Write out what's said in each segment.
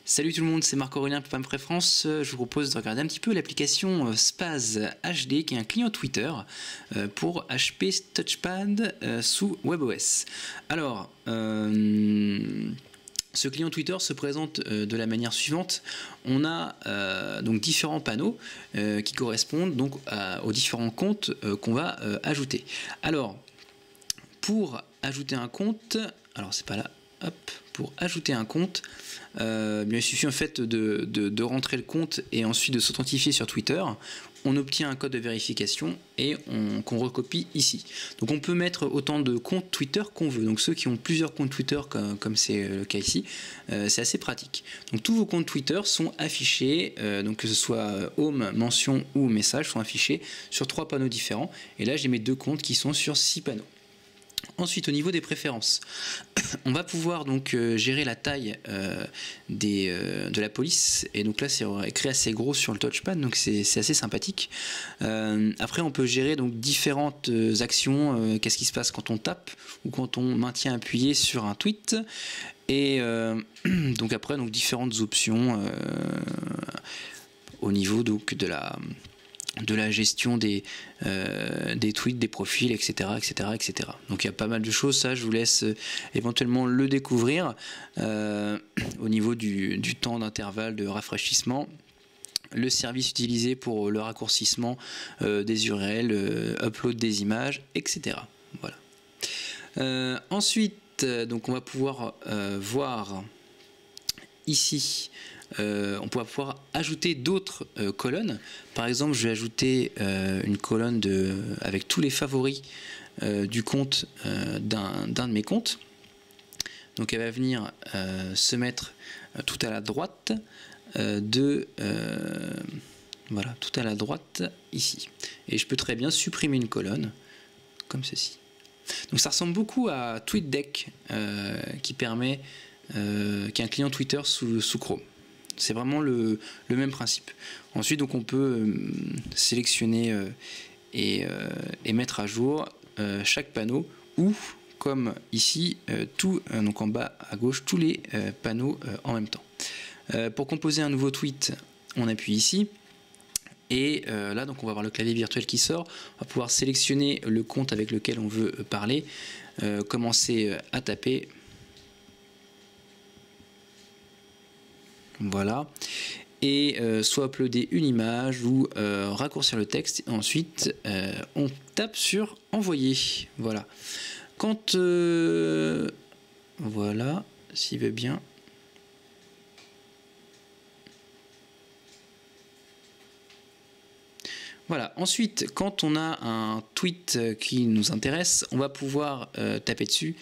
Salut tout le monde, c'est Marc-Aurélien Pampré France. Je vous propose de regarder un petit peu l'application Spaz HD qui est un client Twitter pour HP Touchpad sous WebOS. Alors, ce client Twitter se présente de la manière suivante. On a donc différents panneaux qui correspondent donc aux différents comptes qu'on va ajouter. Alors, pour ajouter un compte, alors c'est pas là, hop, pour ajouter un compte, bien, il suffit en fait de rentrer le compte et ensuite de s'authentifier sur Twitter. On obtient un code de vérification et qu'on recopie ici. Donc on peut mettre autant de comptes Twitter qu'on veut. Donc ceux qui ont plusieurs comptes Twitter comme c'est le cas ici, c'est assez pratique. Donc tous vos comptes Twitter sont affichés, donc que ce soit home, mention ou message, sont affichés sur 3 panneaux différents. Et là j'ai mes 2 comptes qui sont sur 6 panneaux. Ensuite, au niveau des préférences, on va pouvoir donc gérer la taille de la police. Et donc là, c'est écrit assez gros sur le touchpad, donc c'est assez sympathique. Après, on peut gérer donc différentes actions. Qu'est-ce qui se passe quand on tape ou quand on maintient appuyé sur un tweet. Et donc après, donc différentes options au niveau donc de la gestion des tweets, des profils, etc., etc., etc. Donc il y a pas mal de choses, ça je vous laisse éventuellement le découvrir au niveau du temps d'intervalle de rafraîchissement, le service utilisé pour le raccourcissement des URL, upload des images, etc. Voilà. Ensuite, donc on va pouvoir voir ici. On pourra pouvoir ajouter d'autres colonnes. Par exemple, je vais ajouter une colonne avec tous les favoris du compte d'un de mes comptes. Donc elle va venir se mettre tout à la droite voilà, tout à la droite ici. Et je peux très bien supprimer une colonne comme ceci. Donc ça ressemble beaucoup à TweetDeck qui permet qui est un client Twitter sous Chrome. C'est vraiment le même principe. Ensuite, donc, on peut sélectionner et mettre à jour chaque panneau ou, comme ici, donc en bas à gauche, tous les panneaux en même temps. Pour composer un nouveau tweet, on appuie ici. Et là, donc, on va avoir le clavier virtuel qui sort. On va pouvoir sélectionner le compte avec lequel on veut parler, commencer à taper. Voilà, et soit uploader une image ou raccourcir le texte. Et ensuite, on tape sur envoyer. Voilà. Quand voilà, s'il veut bien. Voilà. Ensuite, quand on a un tweet qui nous intéresse, on va pouvoir taper dessus.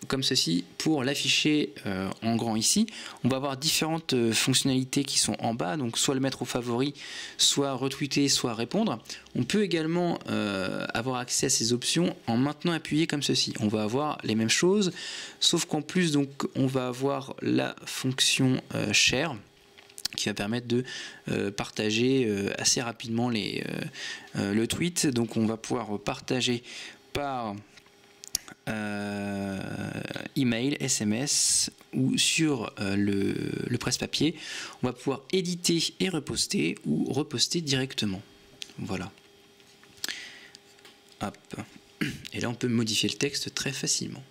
Comme ceci pour l'afficher en grand ici. On va avoir différentes fonctionnalités qui sont en bas, donc soit le mettre au favori, soit retweeter, soit répondre. On peut également avoir accès à ces options en maintenant appuyé comme ceci. On va avoir les mêmes choses, sauf qu'en plus donc on va avoir la fonction share qui va permettre de partager assez rapidement le tweet. Donc on va pouvoir partager par email, SMS ou sur le presse-papier. On va pouvoir éditer et reposter ou reposter directement. Voilà. Hop. Et là on peut modifier le texte très facilement.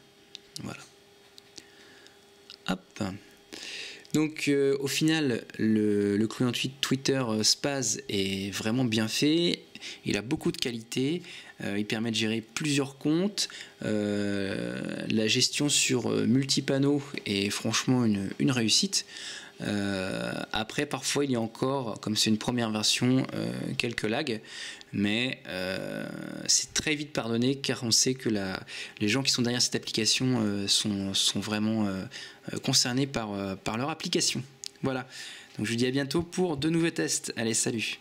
Voilà. Hop. Donc au final le client Twitter Spaz est vraiment bien fait. Il a beaucoup de qualité, il permet de gérer plusieurs comptes, la gestion sur multi-panneaux est franchement une réussite. Après parfois il y a encore, comme c'est une première version, quelques lags, mais c'est très vite pardonné car on sait que les gens qui sont derrière cette application sont vraiment concernés par leur application. Voilà, donc je vous dis à bientôt pour de nouveaux tests. Allez, salut!